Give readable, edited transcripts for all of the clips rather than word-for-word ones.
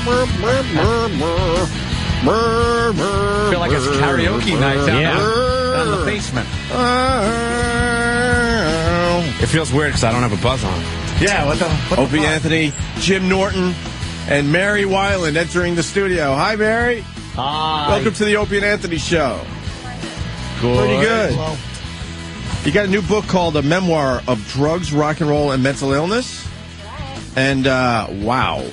I feel like it's karaoke night down in the basement. It feels weird because I don't have a buzz on. Yeah, what the Opie Anthony, Jim Norton, and Mary Weiland entering the studio. Hi, Mary. Hi. Welcome to the Opie and Anthony Show. Good. Pretty good. Hello. You got a new book called A Memoir of Drugs, Rock and Roll, and Mental Illness. And, wow.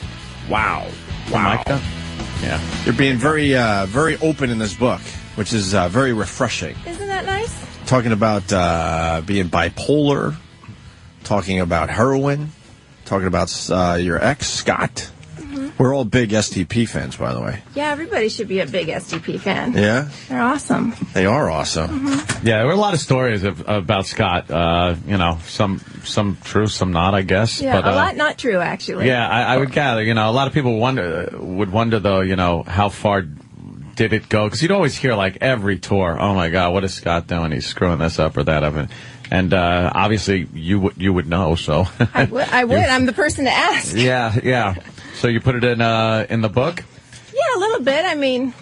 Yeah. You're being very open in this book, which is very refreshing. Isn't that nice? Talking about being bipolar, talking about heroin, talking about your ex, Scott. Mm-hmm. We're all big STP fans, by the way. Yeah, everybody should be a big STP fan. Yeah? They're awesome. They are awesome. Mm-hmm. Yeah, there were a lot of stories about Scott. Some true, some not, I guess. Yeah, but, a lot not true, actually. Yeah, I would gather. A lot of people would wonder, though, how far did it go? Because you'd always hear, like, every tour, oh, my God, what is Scott doing? He's screwing this up or that up. And obviously, you would know, so. I would. I'm the person to ask. Yeah. So you put it in the book? Yeah, a little bit. I mean,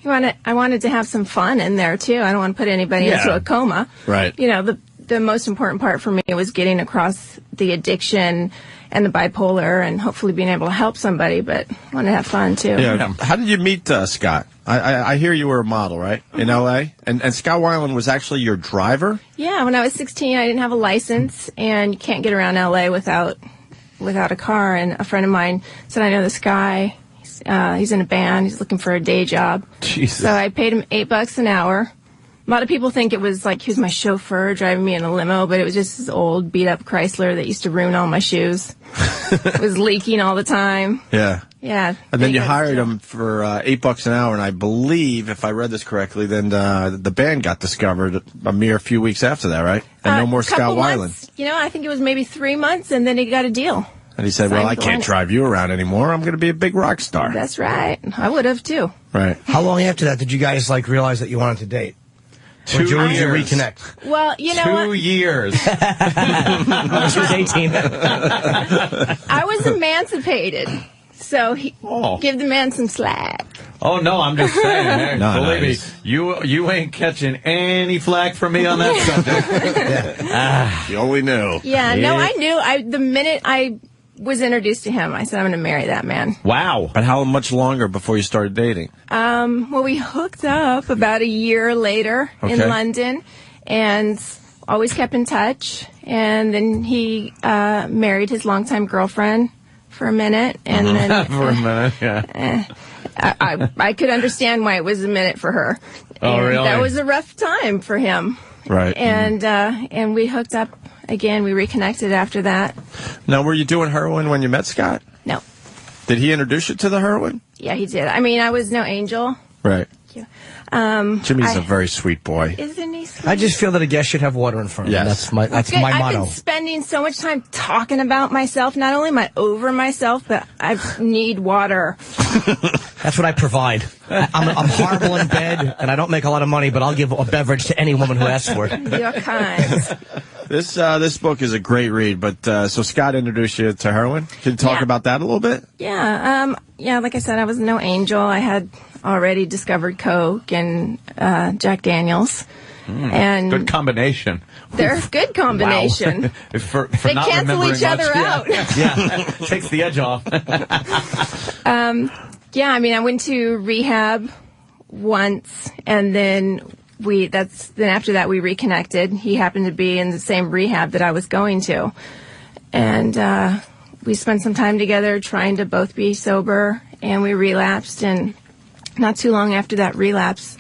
I wanted to have some fun in there, too. I don't want to put anybody into a coma. Right. The most important part for me was getting across the addiction and the bipolar and hopefully being able to help somebody, but I want to have fun, too. Yeah. How did you meet Scott? I hear you were a model, right, in L.A.? And Scott Weiland was actually your driver? Yeah, when I was 16, I didn't have a license, and you can't get around L.A. without a car. And a friend of mine said, I know this guy. He's in a band. He's looking for a day job. Jesus. So I paid him $8 an hour. A lot of people think it was like he was my chauffeur driving me in a limo, but it was just this old beat-up Chrysler that used to ruin all my shoes. It was leaking all the time. Yeah. Yeah. And then you hired him for $8 an hour, and I believe, if I read this correctly, then the band got discovered a mere few weeks after that, right? And no more Scott Weiland. Months, I think it was maybe 3 months, and then he got a deal. And he said, well, I can't drive you around anymore. I'm going to be a big rock star. That's right. I would have, too. Right. How long after that did you guys, realize that you wanted to date? 2 years. Or did you reconnect? Well, what? 2 years. She was 18. I was emancipated. So give the man some slack. Oh, no, I'm just saying. Hey, believe me, nice. you ain't catching any flack from me on that subject. You only knew. Yeah, no, I knew. The minute I was introduced to him, I said, I'm going to marry that man. Wow. But how much longer before you started dating? Well, we hooked up about a year later in London and always kept in touch. And then he married his longtime girlfriend for a minute. And then For a minute, yeah. I could understand why it was a minute for her. Oh, and really? That was a rough time for him. Right. And we hooked up again. We reconnected after that. Now, were you doing heroin when you met Scott? No. Did he introduce you to the heroin? Yeah, he did. I mean, I was no angel. Right. Yeah. Jimmy's a very sweet boy. Isn't he sweet? I just feel that a guest should have water in front of him. Yes. That's my I've motto. been spending so much time talking about myself. Not only am I over myself, but I need water. That's what I provide. I'm horrible in bed, and I don't make a lot of money, but I'll give a beverage to any woman who asks for it. You're kind. This book is a great read, but so Scott introduced you to heroin. Can you talk about that a little bit? Yeah. Like I said, I was no angel. I had already discovered Coke and Jack Daniels. And good combination. They're a good combination. Wow. for they not cancel each other out. Yeah. Takes the edge off. Yeah, I mean, I went to rehab once, and then after that we reconnected. He happened to be in the same rehab that I was going to, and we spent some time together trying to both be sober, and we relapsed. And not too long after that relapse,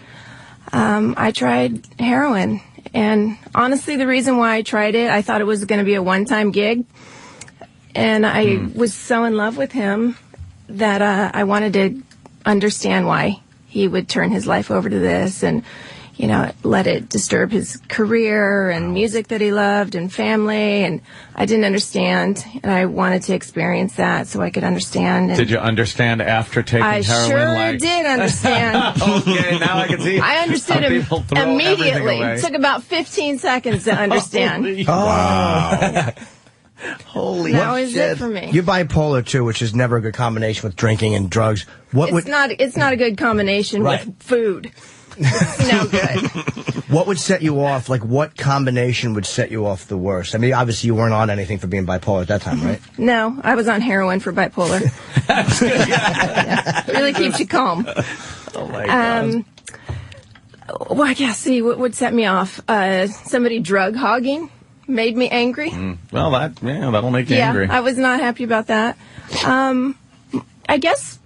I tried heroin. And honestly, the reason why I tried it, I thought it was going to be a one-time gig, and I was so in love with him that I wanted to understand why he would turn his life over to this and, let it disturb his career and music that he loved and family. And I didn't understand, and I wanted to experience that so I could understand. And did you understand after taking I heroin? Sure did understand. Okay, now I can see. I understood him immediately. It took about 15 seconds to understand. Wow. Holy That was shit. it for me. You're bipolar, too, which is never a good combination with drinking and drugs. It's not a good combination with food. It's no good. What would set you off? Like, what combination would set you off the worst? I mean, obviously, you weren't on anything for being bipolar at that time, right? No, I was on heroin for bipolar. Yeah. Really keeps you calm. Oh, my God. Well, I guess, see, what would set me off? Somebody drug hogging made me angry. Well, that'll make you angry. I was not happy about that. I guess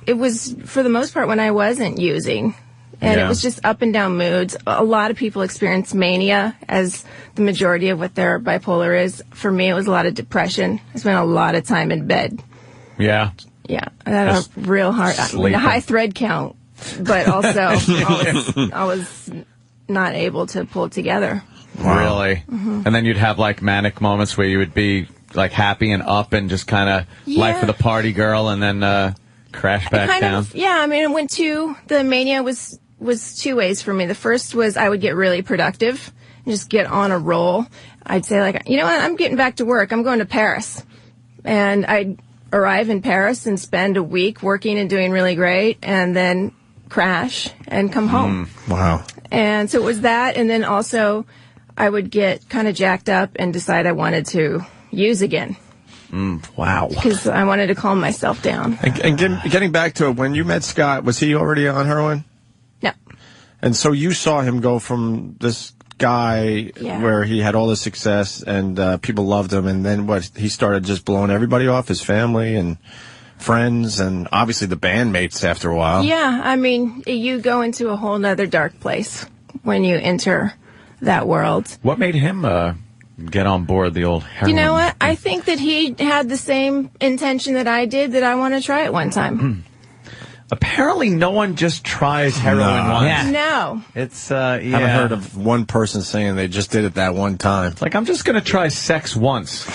it was, for the most part, when I wasn't using. And it was just up and down moods. A lot of people experience mania as the majority of what their bipolar is. For me, it was a lot of depression. I spent a lot of time in bed. Yeah. Yeah, I had a real hard, a high thread count, but also I was not able to pull it together. Wow. Really? And then you'd have like manic moments where you would be like happy and up and just kind of life of the party girl, and then crash back down. I mean, the mania was two ways for me. The first was I would get really productive and just get on a roll. I'd say, like, you know what, I'm getting back to work. I'm going to Paris. And I'd arrive in Paris and spend a week working and doing really great, and then crash and come home. Wow. And so it was that, and then also I would get kind of jacked up and decide I wanted to use again. Wow. Because I wanted to calm myself down. And getting back to it, when you met Scott, was he already on heroin? No. And so you saw him go from this guy where he had all this success and people loved him, and then he started just blowing everybody off, his family and friends, and obviously the bandmates after a while. Yeah, I mean, you go into a whole nother dark place when you enter that world. What made him get on board the old heroin? You know what? I think that he had the same intention that I did, that I want to try it one time. Apparently, no one just tries heroin once. Yeah. No. It's, I haven't heard of one person saying they just did it that one time. Like, I'm just going to try sex once.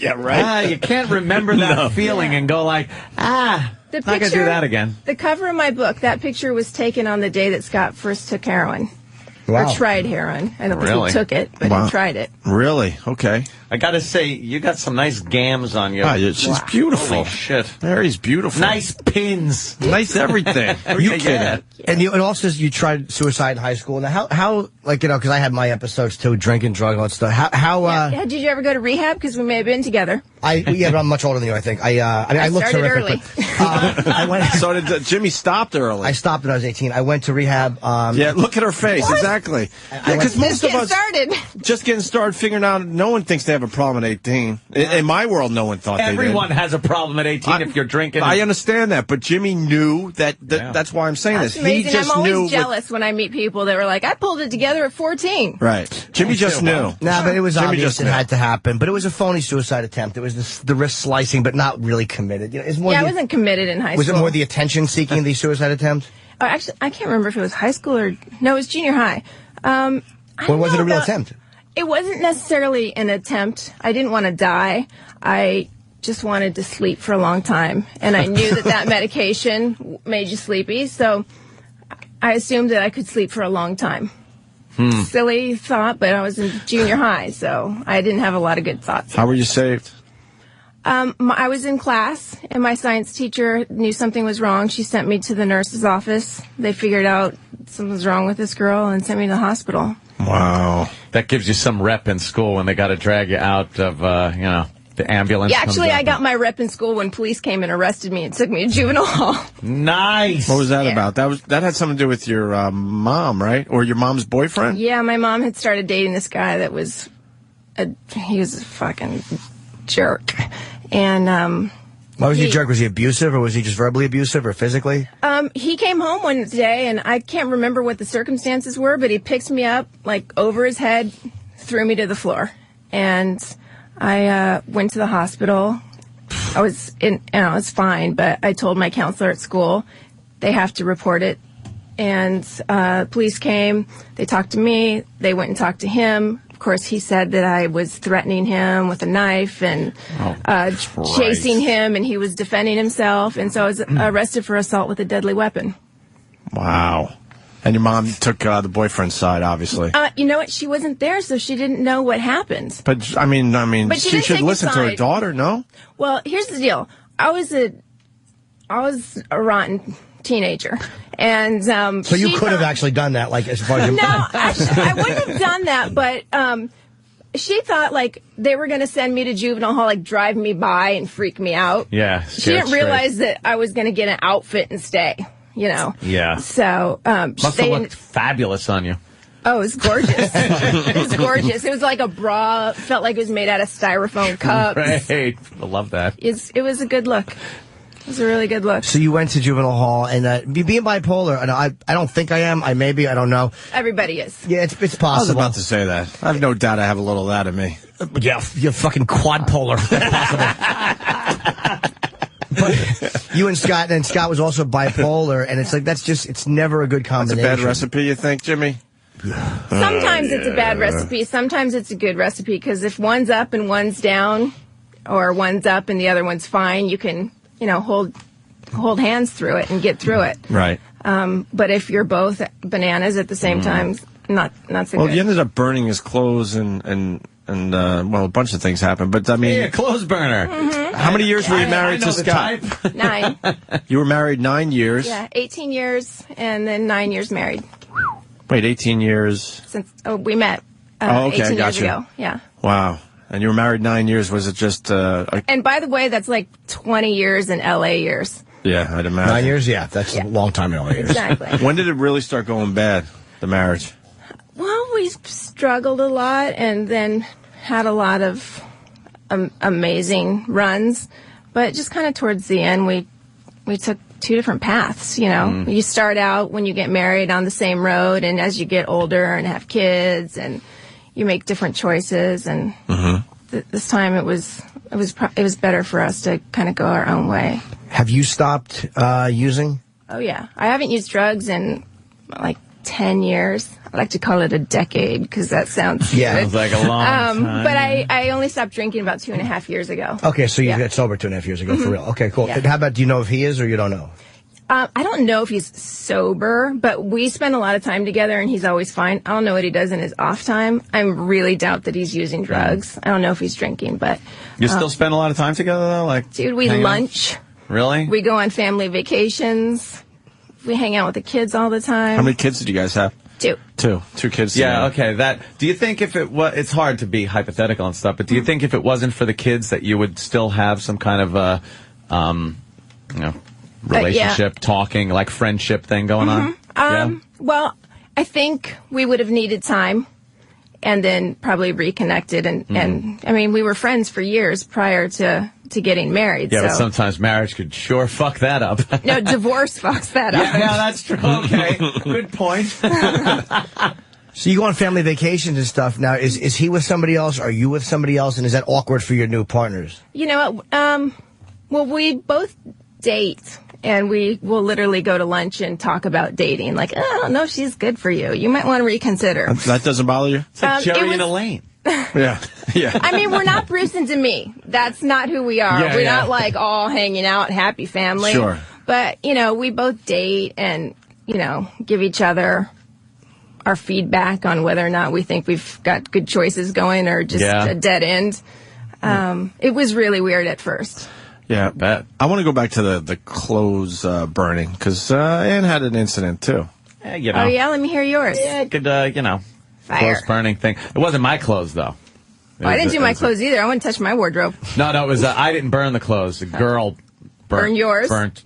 Yeah, right? You can't remember that feeling and go like, not going to do that again. The cover of my book, that picture was taken on the day that Scott first took heroin. Wow. Or tried heroin. I don't think he took it, but he tried it. Really? Okay. I got to say, you got some nice gams on you. She's beautiful. Holy shit. Mary's beautiful. Nice pins. Nice everything. And it also says you tried suicide in high school. Now, how like, you know, because I had my episodes too, drinking, drugs, all that stuff. Did you ever go to rehab? Because we may have been together. But I'm much older than you, I think. I looked started terrific. early. But, I went. So did Jimmy stopped early. I stopped when I was 18. I went to rehab. Yeah, look at her face. Exactly. Because most of us just getting started figuring out, no one thinks they have a problem at 18. In my world, no one thought Everyone has a problem at 18 if you're drinking. I understand that, but Jimmy knew that. That's why I'm saying That's this. amazing. He just I'm always knew. jealous when I meet people that were like, I pulled it together at 14. Right. Jimmy just knew. Nah, but it was Jimmy obvious it had to happen. But it was a phony suicide attempt. It was the wrist slicing, but not really committed. You know, it's more I wasn't committed in high school. Was it more the attention seeking, the suicide attempt? Actually, I can't remember if it was high school or no, it was junior high. Or was it a real attempt? It wasn't necessarily an attempt. I didn't want to die. I just wanted to sleep for a long time. And I knew that medication made you sleepy. So I assumed that I could sleep for a long time. Silly thought, but I was in junior high, so I didn't have a lot of good thoughts. How were you saved? I was in class, and my science teacher knew something was wrong. She sent me to the nurse's office. They figured out something was wrong with this girl and sent me to the hospital. Wow. That gives you some rep in school when they got to drag you out of, the ambulance. Yeah, actually, I got my rep in school when police came and arrested me and took me to juvenile hall. Nice. What was that about? That had something to do with your mom, right? Or your mom's boyfriend? Yeah, my mom had started dating this guy that was he was a fucking jerk. And why was he a jerk? Was he abusive, or was he just verbally abusive, or physically? He came home one day, and I can't remember what the circumstances were, but he picked me up, like, over his head, threw me to the floor. And I went to the hospital. I was fine, but I told my counselor at school they have to report it. And police came. They talked to me. They went and talked to him. Of course, he said that I was threatening him with a knife and chasing him, and he was defending himself. And so I was arrested for assault with a deadly weapon. Wow. And your mom took the boyfriend's side, obviously. You know what? She wasn't there, so she didn't know what happened. But I mean, But she should listen to her side. daughter, no? Well, here's the deal. I was a rotten teenager, and so you could have actually done that, like as far as no, actually, I wouldn't have done that, but she thought like they were going to send me to juvenile hall, like drive me by and freak me out. Yeah, she didn't realize that I was going to get an outfit and stay. You know. Yeah. So must have looked fabulous on you. Oh, it was gorgeous. It was gorgeous. It was like a bra. Felt like it was made out of styrofoam cups. Right. I love that. It was a good look. It was a really good look. So you went to juvenile hall, and being bipolar, and I don't think I am. I don't know. Everybody is. Yeah, it's possible. I was about to say that. I have no doubt I have a little of that in me. Yeah, you're fucking quadpolar. But you and Scott was also bipolar, and it's like it's never a good combination. That's a bad recipe, you think, Jimmy? Sometimes it's a bad recipe. Sometimes it's a good recipe, because if one's up and one's down, or one's up and the other one's fine, you can, hold hands through it and get through it. Right. But if you're both bananas at the same time, not so good. Well, you ended up burning his clothes and a bunch of things happened. But I mean, yeah, clothes burner. Mm-hmm. How many years were you married to Scott? 9. You were married 9 years. Yeah, 18 years and then 9 years married. Wait, 18 years. Since we met 18 years ago. Yeah. Wow. And you were married 9 years. Was it just And by the way, that's like 20 years in LA years. Yeah, I'd imagine. 9 years? Yeah, that's a long time in LA years. Exactly. When did it really start going bad, the marriage? Well, we struggled a lot and then had a lot of amazing runs. But just kind of towards the end, we took two different paths, You start out when you get married on the same road, and as you get older and have kids, and you make different choices. And this time it was better for us to kind of go our own way. Have you stopped using? Oh, yeah. I haven't used drugs in like 10 years. I like to call it a decade because that sounds good. Sounds like a long time. But I only stopped drinking about 2.5 years ago. Okay, so you got sober 2.5 years ago, for real. Okay, cool. Yeah. How about, do you know if he is or you don't know? I don't know if he's sober, but we spend a lot of time together and he's always fine. I don't know what he does in his off time. I really doubt that he's using drugs. I don't know if he's drinking, but... You still spend a lot of time together, though? Like, dude, we lunch. Really? We go on family vacations. We hang out with the kids all the time. How many kids did you guys have? 2. Two kids. Yeah, together. okay. Do you think if it was, it's hard to be hypothetical and stuff, but do you think if it wasn't for the kids that you would still have some kind of relationship, talking, like friendship thing going on? Well, I think we would have needed time and then probably reconnected. And I mean, we were friends for years prior to getting married. Yeah, so. but sometimes marriage could sure fuck that up. No, divorce fucks that up. Yeah, that's true. Okay, good point. So you go on family vacations and stuff. Now, is he with somebody else? Are you with somebody else? And is that awkward for your new partners? You know what? Well, we both date. And we will literally go to lunch and talk about dating. Like, oh, I don't know if she's good for you. You might want to reconsider. That doesn't bother you? It's like Jerry and Elaine. Yeah. I mean, we're not Bruce and Demi. That's not who we are. We're not like all hanging out, happy family. Sure. But, we both date and, give each other our feedback on whether or not we think we've got good choices going or just a dead end. It was really weird at first. Yeah, bet. I want to go back to the clothes burning, because Ann had an incident, too. Oh, yeah? Let me hear yours. Yeah, good, Fire. clothes burning thing. It wasn't my clothes, though. I didn't do my clothes either. I wouldn't touch my wardrobe. No, it was, I didn't burn the clothes. The girl burn yours? Burnt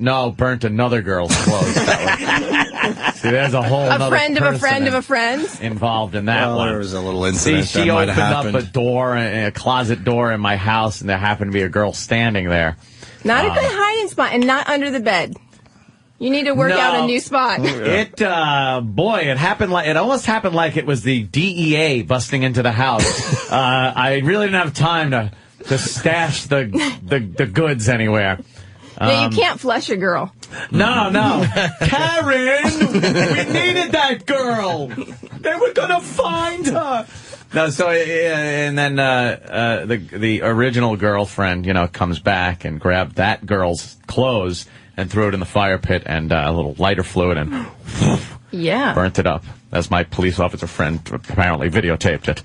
another girl's clothes. See, there's a whole a friend of a friend of a friend involved in that one. There was a little incident. See, she that might opened have up happened. a door, a closet door in my house, and there happened to be a girl standing there. Not a good hiding spot, and not under the bed. You need to work out a new spot. It almost happened like it was the DEA busting into the house. I really didn't have time to stash the goods anywhere. Yeah, you can't flush a girl. No. Karen! We needed that girl! They were gonna find her! No, so, and then the original girlfriend, comes back and grabbed that girl's clothes and threw it in the fire pit and a little lighter fluid and Yeah. Burnt it up. As my police officer friend apparently videotaped it.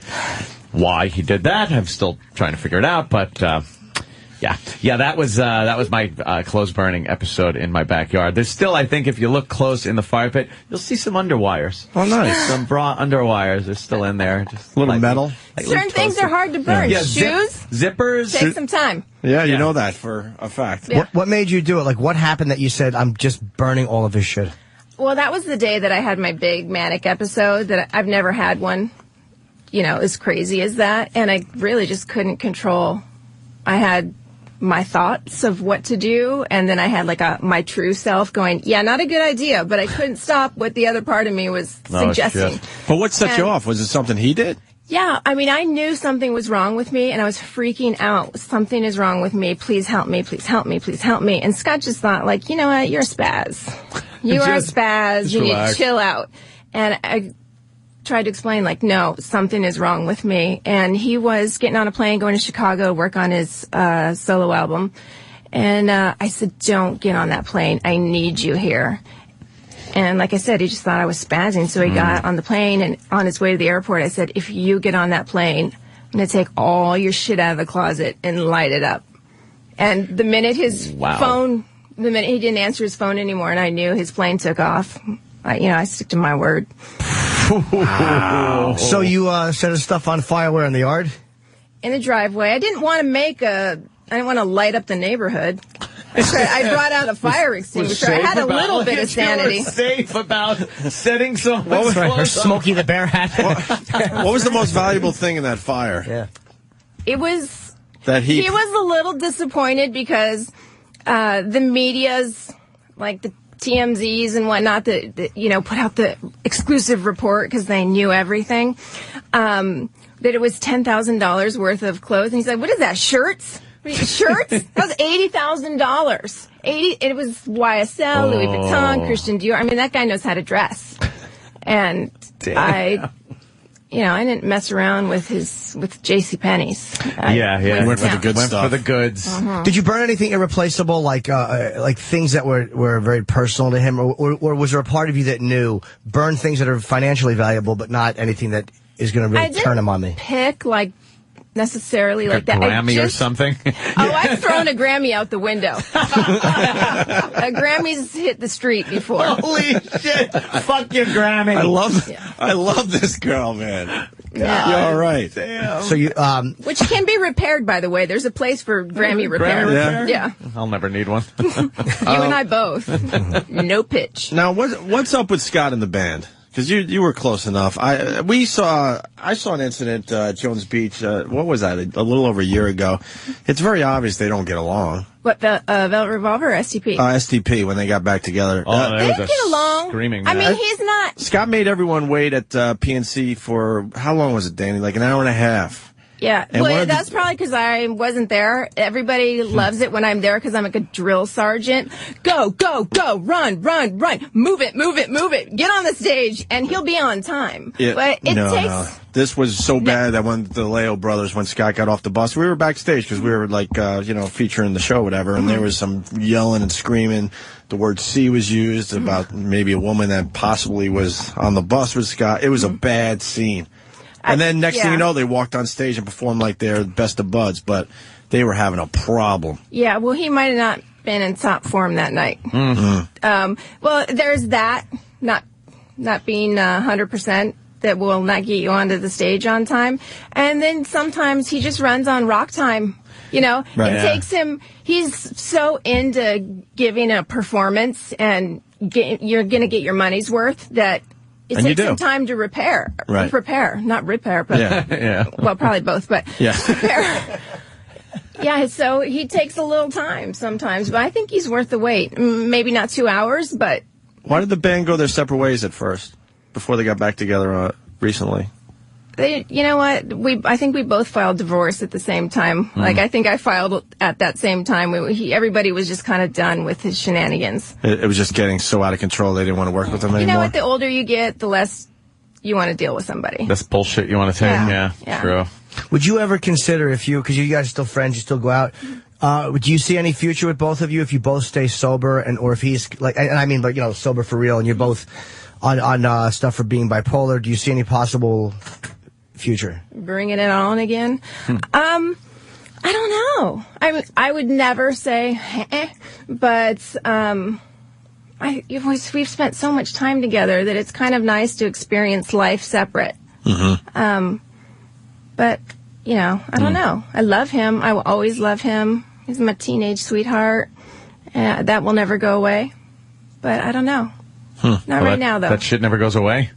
Why he did that, I'm still trying to figure it out, but yeah, that was my clothes burning episode in my backyard. There's still, I think, if you look close in the fire pit, you'll see some underwires. Oh, nice. Some bra underwires. They're still in there. Just little metal. Certain things are hard to burn. Yeah, Shoes, zippers. take some time. Yeah, you know that for a fact. Yeah. What made you do it? Like, what happened that you said, I'm just burning all of his shit? Well, that was the day that I had my big manic episode. That I've never had one, as crazy as that, and I really just couldn't control. I had my thoughts of what to do, and then I had my true self going, yeah, not a good idea, but I couldn't stop what the other part of me was suggesting. Shit. But what set you off? Was it something he did? Yeah, I mean, I knew something was wrong with me, and I was freaking out. Something is wrong with me. Please help me. Please help me. Please help me. And Scott just thought, you know what? You're a spaz. You are a spaz. You need to chill out. And I tried to explain, no, something is wrong with me. And he was getting on a plane, going to Chicago to work on his solo album. And I said, don't get on that plane. I need you here. And like I said, he just thought I was spazzing. So he got on the plane, and on his way to the airport, I said, if you get on that plane, I'm going to take all your shit out of the closet and light it up. And the minute his phone, the minute he didn't answer his phone anymore, and I knew his plane took off, I stick to my word. Wow. So you set his stuff on fire where, in the yard? In the driveway. I didn't want to light up the neighborhood. I brought out a fire extinguisher. I had a little bit of sanity. You were safe about setting someone's clothes on. Smokey the Bear hat. What was the most valuable thing in that fire? Yeah. It was... That heap. He was a little disappointed because the media's, the TMZs and whatnot, that put out the exclusive report because they knew everything, that it was $10,000 worth of clothes. And he's like, what is that, shirts? Shirts? That was $80,000. It was YSL, Louis Vuitton, Christian Dior. I mean, that guy knows how to dress. And I didn't mess around with JCPenney's. Yeah. Went for the good stuff. Went for the goods. Uh-huh. Did you burn anything irreplaceable, like things that were very personal to him, or was there a part of you that knew burn things that are financially valuable, but not anything that is going to really turn him on me? Pick necessarily like that. Grammy or something? I've thrown a Grammy out the window. A Grammy's hit the street before. Holy shit! Fuck your Grammy. I love this girl, man. Yeah. You're all right. Damn. So you, which can be repaired, by the way. There's a place for Grammy repair. Grammy repair? Yeah. I'll never need one. You and I both. No pitch. Now, what's up with Scott and the band? Because you were close enough. I saw an incident at Jones Beach. What was that? A little over a year ago. It's very obvious they don't get along. What, Velvet Revolver or STP? STP, when they got back together. They get along. Screaming I mean, match. he's not. Scott made everyone wait at PNC for, how long was it, Danny? Like an hour and a half. Yeah, And well, that's probably because I wasn't there. Everybody loves it when I'm there because I'm like a drill sergeant. Go, go, go, run, run, run. Move it, move it, move it. Get on the stage, and he'll be on time. Yeah, but it takes... No. This was so bad that when the Leo brothers, when Scott got off the bus, we were backstage because we were featuring the show, whatever, and there was some yelling and screaming. The word C was used about maybe a woman that possibly was on the bus with Scott. It was a bad scene. And then next thing you know, they walked on stage and performed like they're best of buds, but they were having a problem. Yeah, well, he might have not been in top form that night. Mm-hmm. Well, there's that, not being 100%. That will not get you onto the stage on time. And then sometimes he just runs on rock time. It takes him, he's so into giving a performance, and you're going to get your money's worth, that it takes him time to prepare, not repair, but well, probably both, but prepare. Yeah, so he takes a little time sometimes, but I think he's worth the wait. Maybe not 2 hours, but... Why did the band go their separate ways at first, before they got back together recently? You know what? I think we both filed divorce at the same time. Like, I think I filed at that same time. Everybody was just kind of done with his shenanigans. It was just getting so out of control they didn't want to work with him anymore? You know what? The older you get, the less you want to deal with somebody. That's bullshit you want to take? Yeah, true. Would you ever consider, because you guys are still friends, you still go out, do you see any future with both of you if you both stay sober, or if he's, sober for real, and you're both... on stuff for being bipolar? Do you see any possible future? Bringing it on again? I don't know. I would never say, but we've spent so much time together that it's kind of nice to experience life separate. But, you know, I don't know. I love him. I will always love him. He's my teenage sweetheart. That will never go away. But I don't know. Not right now, though. That shit never goes away?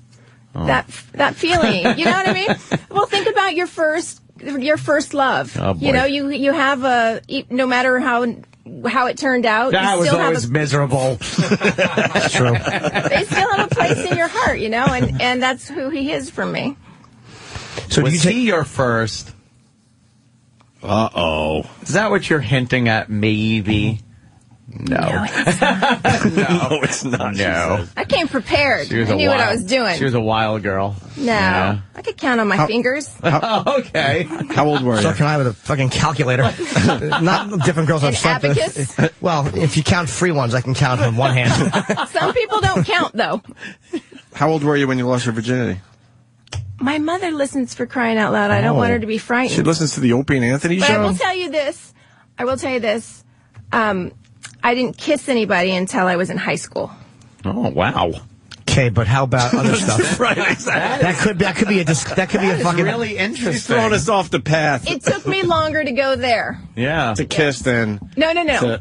Oh. That feeling. You know what I mean? Well, think about your first love. Oh, boy. You know, you have no matter how it turned out. That was always miserable. That's true. They still have a place in your heart, you know, and that's who he is for me. So was he your first? Uh-oh. Is that what you're hinting at, maybe? No. No, it's not. No, it's not. No. I came prepared. I knew what I was doing. She was a wild girl. No. Yeah. I could count on my fingers. Okay. How old were you? So can I with a fucking calculator. Not different girls have something. Abacus? Well, if you count free ones, I can count on one hand. Some people don't count, though. How old were you when you lost your virginity? My mother listens, for crying out loud. I don't want her to be frightened. She listens to the Opie and Anthony But show? I will tell you this. I didn't kiss anybody until I was in high school. Oh, wow. Okay, but how about other stuff? Right, exactly. That could be a fucking really interesting. She's throwing us off the path. It took me longer to go there. Yeah. To kiss then. No.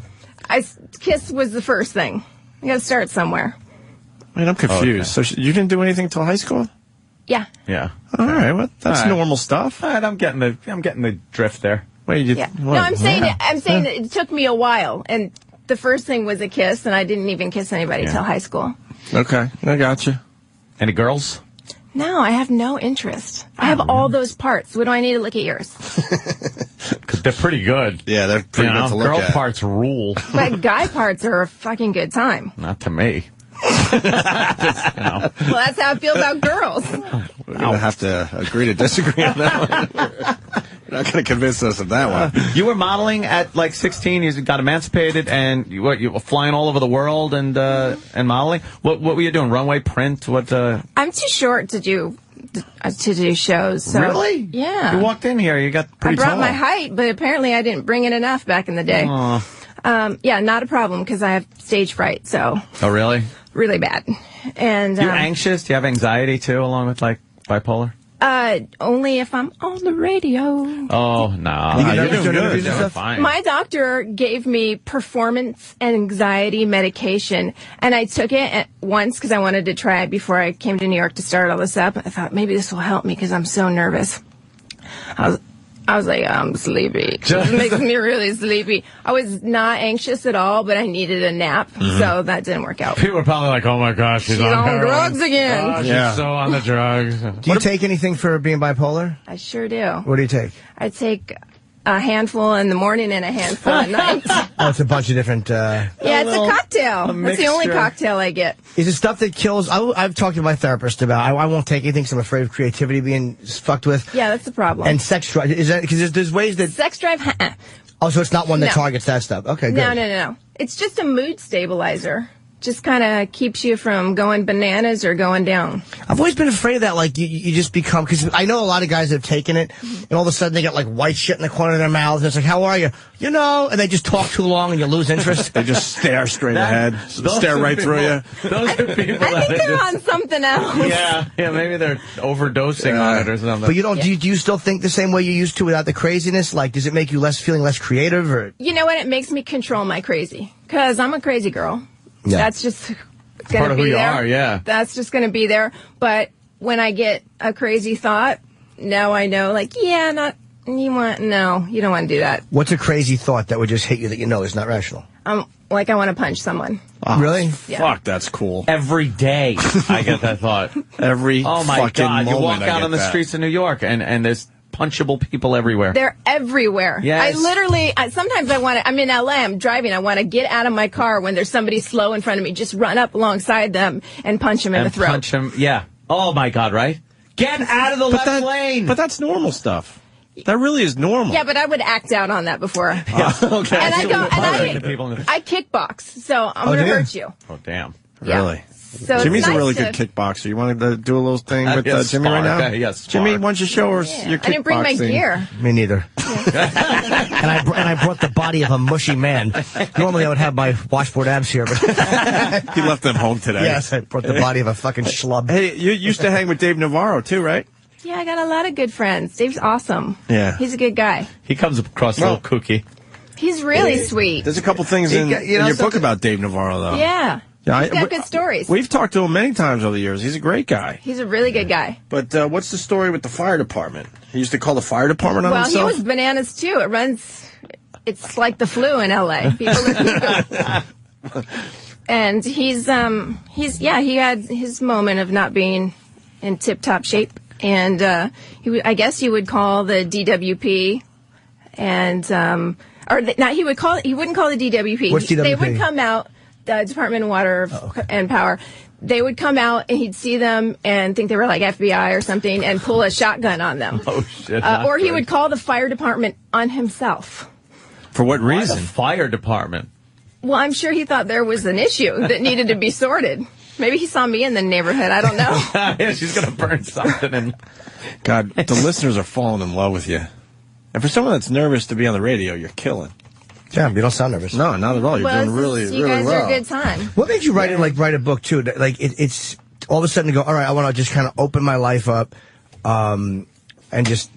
Kiss was the first thing. You got to start somewhere. Wait, I'm confused. Okay. So you didn't do anything till high school? Yeah. Yeah. All right, well, that's All right. normal stuff. All right, I'm getting the drift there. Wait, Yeah. No, I'm saying that it took me a while, and the first thing was a kiss, and I didn't even kiss anybody till high school. Okay, I got you. Any girls? No, I have no interest. I have all those parts. What do I need to look at yours? Because they're pretty good. Yeah, they're pretty good to look girl at. parts rule. But guy parts are a fucking good time. Not to me. Well, that's how I feel about girls. We're going to have to agree to disagree on that one. You're not going to convince us of that one. You were modeling at like 16. You got emancipated, and you were flying all over the world and modeling. What were you doing? Runway, print? What? I'm too short to do shows. So, really? Yeah. You walked in here. You got pretty I brought tall. my height, but apparently I didn't bring it enough back in the day. Yeah, not a problem because I have stage fright. So. Oh, really? Really bad. And You anxious? Do you have anxiety too, along with like bipolar? Only if I'm on the radio. Oh no, nervous you're doing interviews and You're stuff? fine. My doctor gave me performance anxiety medication, and I took it once because I wanted to try it before I came to New York to start all this up. I thought maybe this will help me because I'm so nervous. I was like, I'm sleepy. It makes me really sleepy. I was not anxious at all, but I needed a nap, so that didn't work out. People are probably like, "Oh my gosh, she's on heroin. drugs again." Oh, Yeah. She's so on the drugs. Do you take anything for being bipolar? I sure do. What do you take? I take a handful in the morning and a handful at night. Oh, it's a bunch of different... Yeah, it's a cocktail. That's the only mixture. cocktail I get. Is it stuff that kills? I've talked to my therapist about. I won't take anything because I'm afraid of creativity being fucked with. Yeah, that's the problem. And sex drive. Is that because there's ways that? Sex drive? Oh, so it's not one that No. targets that stuff. Okay, good. No. It's just a mood stabilizer. Just kind of keeps you from going bananas or going down. I've always been afraid of that. Like you just become, because I know a lot of guys that have taken it, and all of a sudden they got like white shit in the corner of their mouth. And it's like, how are you? You know, and they just talk too long and you lose interest. They just stare straight ahead, stare right through you. Those are people I that think they're on something else. yeah, maybe they're overdosing on it or something. But you don't. Do you still think the same way you used to without the craziness? Like, does it make you feeling less creative, or? You know what? It makes me control my crazy. Because I'm a crazy girl. Yeah. That's just part going to of be who you there. are, yeah. That's just going to be there. But when I get a crazy thought, now I know, like, you don't want to do that. What's a crazy thought that would just hit you that you know is not rational? Like I want to punch someone. Oh, Really? Yeah. Fuck, that's cool. Every day I get that thought. Every Oh my fucking God! You moment walk I out get on the that. streets of New York and there's punchable people everywhere. They're everywhere. Yes. I literally, sometimes I'm in LA, I'm driving, I want to get out of my car when there's somebody slow in front of me, just run up alongside them and punch them in the throat. Punch him. Yeah. Oh my God! Right? Get out of the left lane. But that's normal stuff. That really is normal. Yeah, but I would act out on that before. Okay. And I Punching people in the- kickbox, so I'm going to do you? hurt you. Oh damn. Really? So Jimmy's nice a really good kickboxer. You want to do a little thing with Jimmy right now? Yes, Jimmy, why don't you show us your kickboxing? I didn't bring my gear. Me neither. and I brought the body of a mushy man. Normally I would have my washboard abs here, but he left them home today. Yes, I brought the body of a fucking schlub. Hey, you used to hang with Dave Navarro too, right? Yeah, I got a lot of good friends. Dave's awesome. Yeah. He's a good guy. He comes across a little kooky. He's really sweet. There's a couple things in your book about Dave Navarro, though. Yeah. He's got good stories. We've talked to him many times over the years. He's a great guy. He's a really good guy. But what's the story with the fire department? He used to call the fire department on himself? Well, he was bananas, too. It's like the flu in L.A. People are And he had his moment of not being in tip-top shape. And I guess he would call the DWP and... he wouldn't call the DWP. What's DWP? They would come out, the Department of Water and Power. They would come out and he'd see them and think they were like FBI or something and pull a shotgun on them. Oh, shit. Or he would call the fire department on himself. For what reason? The fire department. Well, I'm sure he thought there was an issue that needed to be sorted. Maybe he saw me in the neighborhood. I don't know. Yeah, she's going to burn something. And God, the listeners are falling in love with you. And for someone that's nervous to be on the radio, you're killing. Yeah, you don't sound nervous. No, not at all. You're doing really, really well. You guys are a good time. What made you write a book too? Like it's all of a sudden to go, all right, I want to just kind of open my life up, and just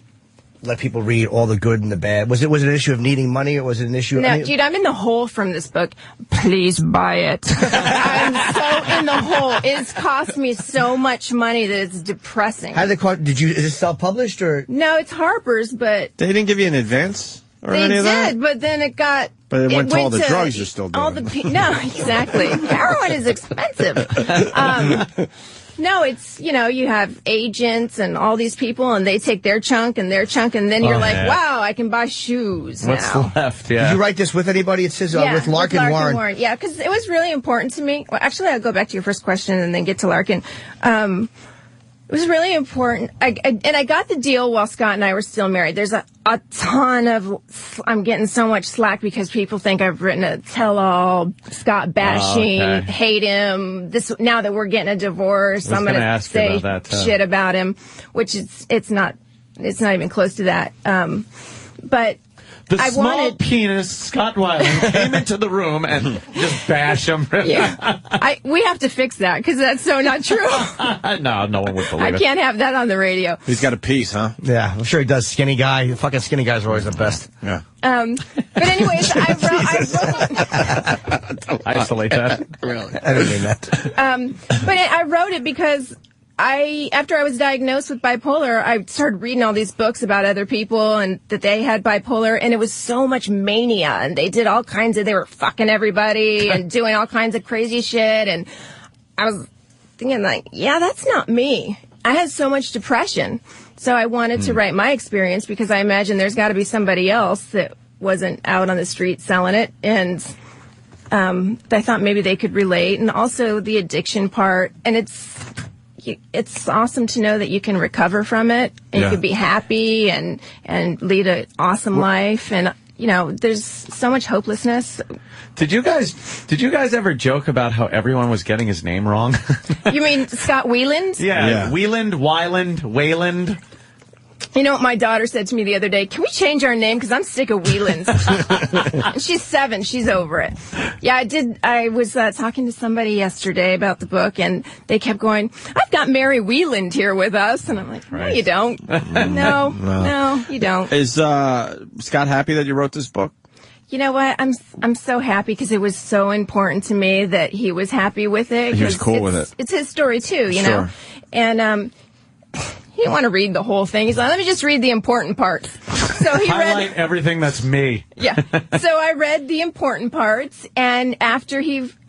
let people read all the good and the bad. Was it an issue of needing money, or was it an issue? No, dude, I'm in the hole from this book. Please buy it. I'm so in the hole. It's cost me so much money that it's depressing. How did it cost? Is it self-published or? No, it's Harper's, but they didn't give you an advance. Or they any of that? did, but then it got... But it went to all the drugs you're still doing. No, exactly. Heroin is expensive. No, it's, you have agents and all these people, and they take their chunk, and then you're like, wow, I can buy shoes What's now. left, yeah. Did you write this with anybody? It says with Larkin Warren. Yeah, because it was really important to me. Well, actually, I'll go back to your first question and then get to Larkin. It was really important. I got the deal while Scott and I were still married. There's a ton of... I'm getting so much slack because people think I've written a tell-all, Scott bashing, hate him. Now that we're getting a divorce, I'm going to say shit about him, which it's not even close to that. But... The small penis Scott Weiland came into the room and just bash him. Yeah. We have to fix that because that's so not true. No one would believe it. I can't have that on the radio. He's got a piece, huh? Yeah, I'm sure he does. Skinny guy. The fucking skinny guys are always the best. Yeah. But anyways, I wrote isolate that. Really? I didn't mean that. But I wrote it because after I was diagnosed with bipolar, I started reading all these books about other people and that they had bipolar, and it was so much mania, and they did all kinds of, they were fucking everybody and doing all kinds of crazy shit, and I was thinking like, yeah, that's not me. I had so much depression, so I wanted to write my experience because I imagine there's got to be somebody else that wasn't out on the street selling it, and I thought maybe they could relate, and also the addiction part, and it's awesome to know that you can recover from it and you can be happy and lead an awesome life. And, there's so much hopelessness. Did you guys ever joke about how everyone was getting his name wrong? You mean Scott Weiland? Yeah. Weiland. You know what my daughter said to me the other day? Can we change our name? Because I'm sick of Weiland. She's 7. She's over it. Yeah, I did. I was talking to somebody yesterday about the book, and they kept going, I've got Mary Weiland here with us. And I'm like, no, you don't. No, you don't. Is Scott happy that you wrote this book? You know what? I'm so happy because it was so important to me that he was happy with it. He was cool with it. It's his story, too, you know? And he didn't want to read the whole thing. He's like, let me just read the important parts. So he highlight everything that's me. Yeah. So I read the important parts, and after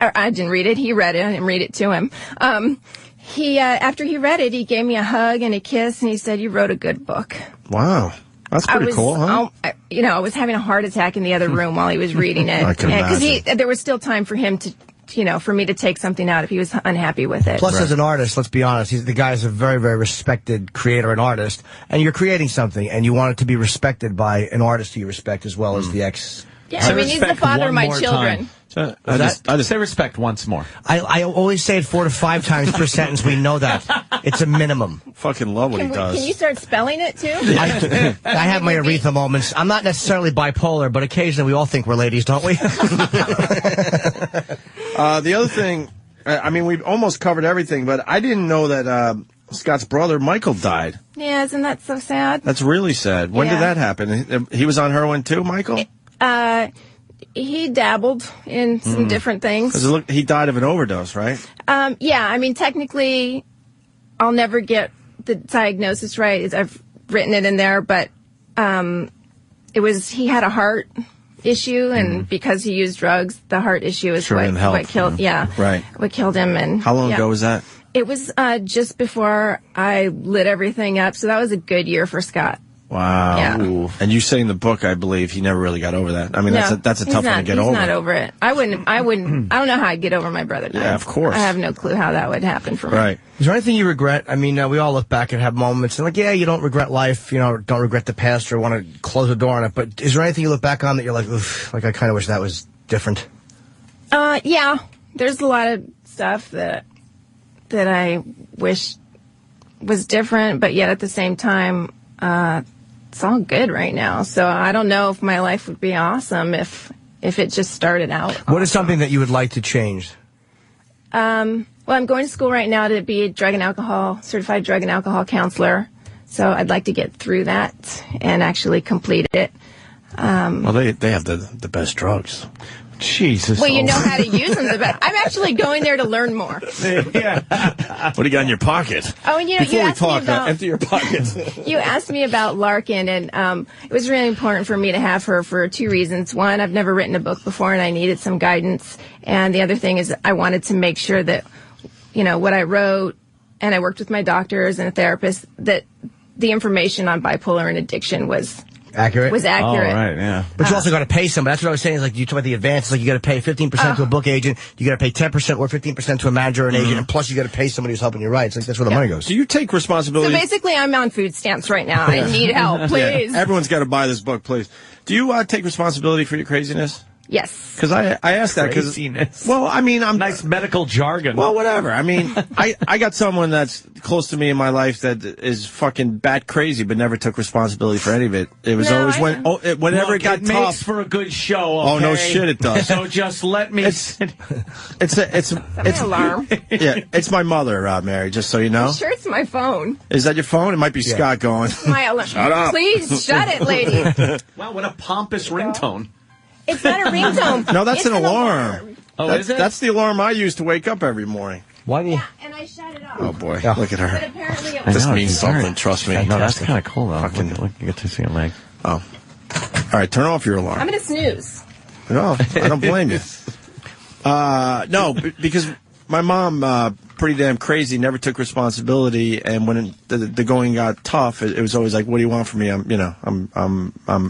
I didn't read it. He read it. I didn't read it to him. After he read it, he gave me a hug and a kiss, and he said, "You wrote a good book." Wow. That's pretty cool, huh? I was having a heart attack in the other room while he was reading it. I can imagine. Because there was still time for him to, for me to take something out if he was unhappy with it. Plus, as an artist, let's be honest, the guy is a very, very respected creator and artist, and you're creating something, and you want it to be respected by an artist you respect as well as the ex. Yeah, he's the father of my children. So I just say respect once more. I always say it 4 to 5 times per sentence. We know that. It's a minimum. fucking love what he does. Can you start spelling it, too? I have my Aretha moments. I'm not necessarily bipolar, but occasionally we all think we're ladies, don't we? The other thing, I mean, we've almost covered everything, but I didn't know that Scott's brother, Michael, died. Yeah, isn't that so sad? That's really sad. When did that happen? He was on heroin too, Michael? He dabbled in some different things. He died of an overdose, right? Yeah, I mean, technically, I'll never get the diagnosis right. I've written it in there, but he had a heart issue, and because he used drugs, the heart issue is what killed. Yeah, right. What killed him. And how long ago was that? It was just before I lit everything up, so that was a good year for Scott. Wow. Yeah. And you say in the book, I believe, he never really got over that. I mean, that's a tough one to get over. He's not over it. I wouldn't, I don't know how I'd get over my brother dying. Yeah, of course. I have no clue how that would happen for me. Right. Is there anything you regret? I mean, we all look back and have moments and you don't regret life, don't regret the past or want to close the door on it. But is there anything you look back on that you're like, oof, like I kind of wish that was different? Yeah. There's a lot of stuff that I wish was different, but yet at the same time, it's all good right now. So I don't know if my life would be awesome if it just started out. What is something that you would like to change? Well, I'm going to school right now to be a certified drug and alcohol counselor. So I'd like to get through that and actually complete it. Well, they have the best drugs. Jesus. Well, you know how to use them the best. I'm actually going there to learn more. Yeah. What do you got in your pocket? Oh, and Before you we asked talk, me about empty your pockets. You asked me about Larkin, and it was really important for me to have her for 2 reasons. One, I've never written a book before, and I needed some guidance. And the other thing is I wanted to make sure that, what I wrote, and I worked with my doctors and a therapist, that the information on bipolar and addiction was accurate. Oh, right, yeah. But you also got to pay somebody. That's what I was saying. Is you talk about the advances. You got to pay 15% to a book agent. You got to pay 10% or 15% to a manager or an agent, and plus you got to pay somebody who's helping you write. That's where the money goes. Do you take responsibility? So basically, I'm on food stamps right now. I need help, please. Yeah. Everyone's got to buy this book, please. Do you take responsibility for your craziness? Yes. Because I asked that because, well, I mean, I'm nice medical jargon. Well, whatever. I mean, I got someone that's close to me in my life that is fucking bat crazy, but never took responsibility for any of it. It was always whenever it got tough. It makes for a good show. Okay? Oh no, shit, it does. So just let me. It's an alarm. Yeah, it's my mother, Mary. Just so you know. I'm sure it's my phone. Is that your phone? It might be Scott going. My alarm. Shut up. Please shut it, lady. Wow, what a pompous ringtone. It's not a ringtone. No, that's an alarm. Oh, is it? That's the alarm I use to wake up every morning. Why do you? Yeah, and I shut it off. Oh boy, Yeah. look at her. But apparently it was This means something. Trust me. No, that's kind of cool though. Fucking- Look, you get to see a leg. Oh, all right. Turn off your alarm. I'm going to snooze. No, I don't blame you. No, because my mom, pretty damn crazy, never took responsibility, and when the going got tough, it was always like, "What do you want from me? I'm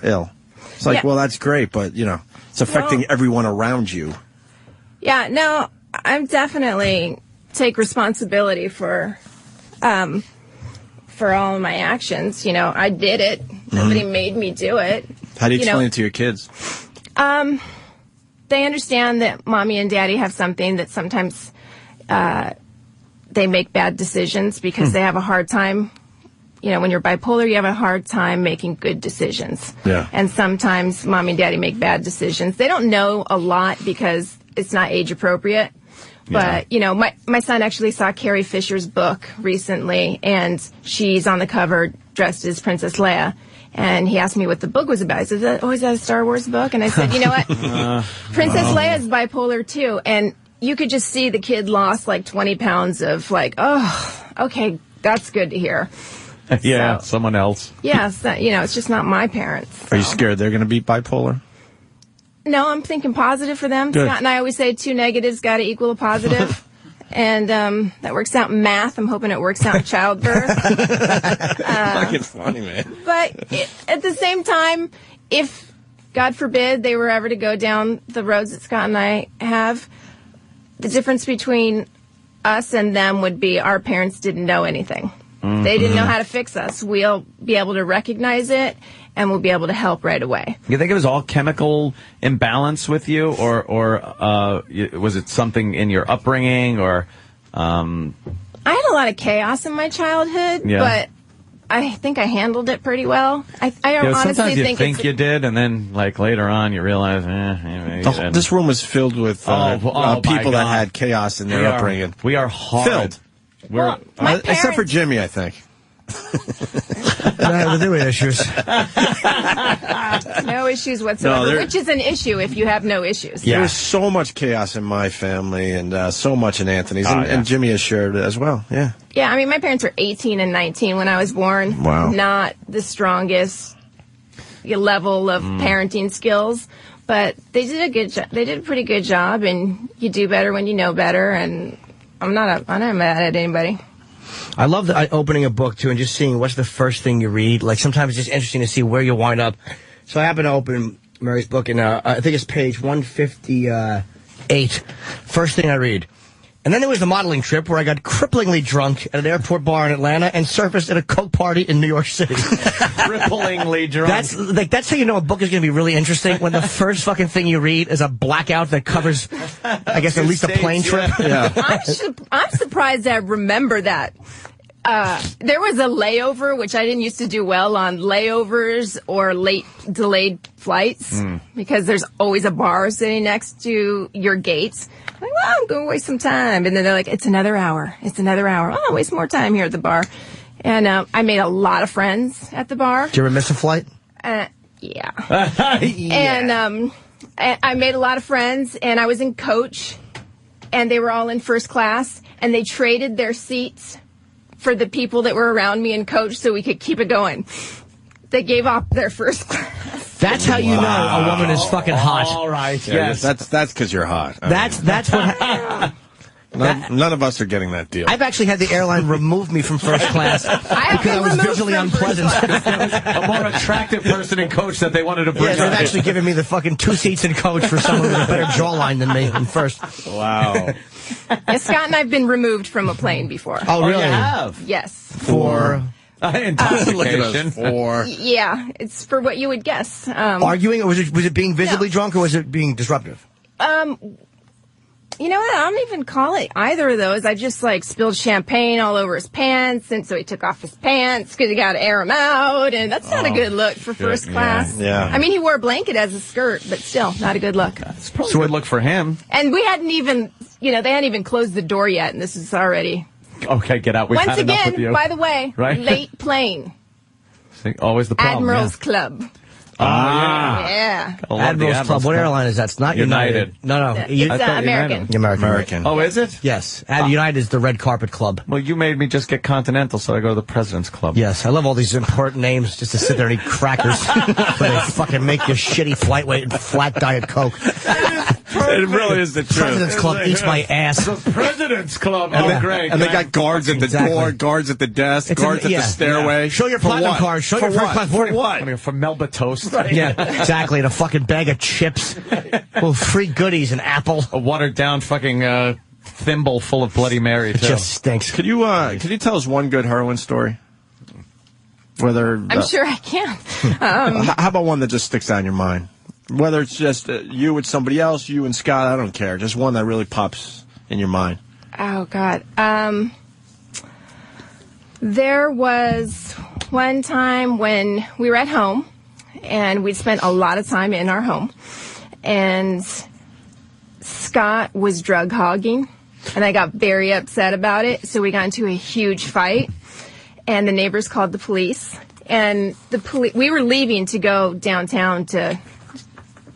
ill." It's like, well, that's great, but it's affecting everyone around you. Yeah, no, I'm definitely take responsibility for all of my actions. I did it. Nobody made me do it. How do you explain it to your kids? They understand that mommy and daddy have something that sometimes they make bad decisions because they have a hard time. When you're bipolar, you have a hard time making good decisions. Yeah. And sometimes mommy and daddy make bad decisions. They don't know a lot because it's not age appropriate. But, my son actually saw Carrie Fisher's book recently, and she's on the cover dressed as Princess Leia. And he asked me what the book was about. He said, is that a Star Wars book? And I said, you know what? Princess Leia is bipolar, too. And you could just see the kid lost like 20 pounds of okay, that's good to hear. Yeah, So, someone else. Yes, it's just not my parents. So. Are you scared they're going to be bipolar? No, I'm thinking positive for them. Good. Scott and I always say 2 negatives got to equal a positive. And that works out in math. I'm hoping it works out in childbirth. Fucking funny, man. But at the same time, if, God forbid, they were ever to go down the roads that Scott and I have, the difference between us and them would be our parents didn't know anything. They didn't know how to fix us. We'll be able to recognize it and we'll be able to help right away. You think it was all chemical imbalance with you, or was it something in your upbringing, or? I had a lot of chaos in my childhood, but I think I handled it pretty well. I honestly sometimes you think you did, and then like later on you realize, this room was filled with people that had chaos in their upbringing. We are hard. Filled. Except for Jimmy, I think. No issues. No issues whatsoever, which is an issue if you have no issues. Yeah. There was so much chaos in my family, and so much in Anthony's, and Jimmy has shared it as well. Yeah. Yeah, I mean, my parents were 18 and 19 when I was born. Wow. Not the strongest level of parenting skills, but they did a good job. They did a pretty good job, and you do better when you know better. And I'm not mad at anybody. I love opening a book, too, and just seeing what's the first thing you read. Like, sometimes it's just interesting to see where you wind up. So I happen to open Mary's book, and I think it's page 158. First thing I read. And then there was the modeling trip where I got cripplingly drunk at an airport bar in Atlanta and surfaced at a Coke party in New York City. Cripplingly drunk. That's how you know a book is going to be really interesting, when the first fucking thing you read is a blackout that covers, I guess, at least a plane trip. Yeah. I'm surprised I remember that. There was a layover, which I didn't used to do well on layovers or late delayed flights, because there's always a bar sitting next to your gates. I'm like, well, I'm going to waste some time. And then they're like, it's another hour. It's another hour. Oh, I'll waste more time here at the bar. And I made a lot of friends at the bar. Did you ever miss a flight? Yeah. And I made a lot of friends, and I was in coach, and they were all in first class, and they traded their seats for the people that were around me in coach so we could keep it going. They gave up their first class. That's how you know a woman is fucking hot. All right. Yeah, Yes. That's because you're hot. That's what... None of us are getting that deal. I've actually had the airline remove me from first class because I was visually unpleasant. A more attractive person in coach that they wanted to bring. Yeah, they've actually given me the fucking 2 seats in coach for someone with a better jawline than me in first. Wow. Yeah, Scott and I've been removed from a plane before. Oh, really? You have? Yes. For intoxication. Yeah, it's for what you would guess. Arguing, or was it being visibly drunk, or was it being disruptive? You know what? I don't even call it either of those. I just, spilled champagne all over his pants, and so he took off his pants because he got to air them out, and that's not a good look for first class. Yeah. I mean, he wore a blanket as a skirt, but still, not a good look. It's probably a good look for him. And we hadn't even, they hadn't even closed the door yet, and this is already... Okay, get out. We've Once had enough with again, you. by the way, Right? late plane. See, always the problem. Admirals Club. Yeah. Admirals Club. What airline is that? It's not United. No. It's American. American. Oh, is it? Yes. United is the red carpet club. Well, you made me just get Continental, so I go to the President's Club. Yes, I love all these important names just to sit there and eat crackers where they fucking make you shitty flight weight and flat Diet Coke. It really is the truth. President's Club eats my ass. The President's Club. Great. And they got guards at the door, guards at the desk, guards at the stairway. Show your platinum card. Show your first class boarding. For what? For Melba Toast. Yeah, exactly. And a fucking bag of chips. Well, free goodies, an apple. A watered down fucking thimble full of Bloody Mary, It too. just stinks. Could you tell us one good heroin story? Whether I'm sure I can. How about one that just sticks out in your mind? Whether it's just you with somebody else, you and Scott, I don't care. Just one that really pops in your mind. Oh, God. There was one time when we were at home, and we'd spent a lot of time in our home, and Scott was drug hogging, and I got very upset about it, so we got into a huge fight, and the neighbors called the police, and we were leaving to go downtown to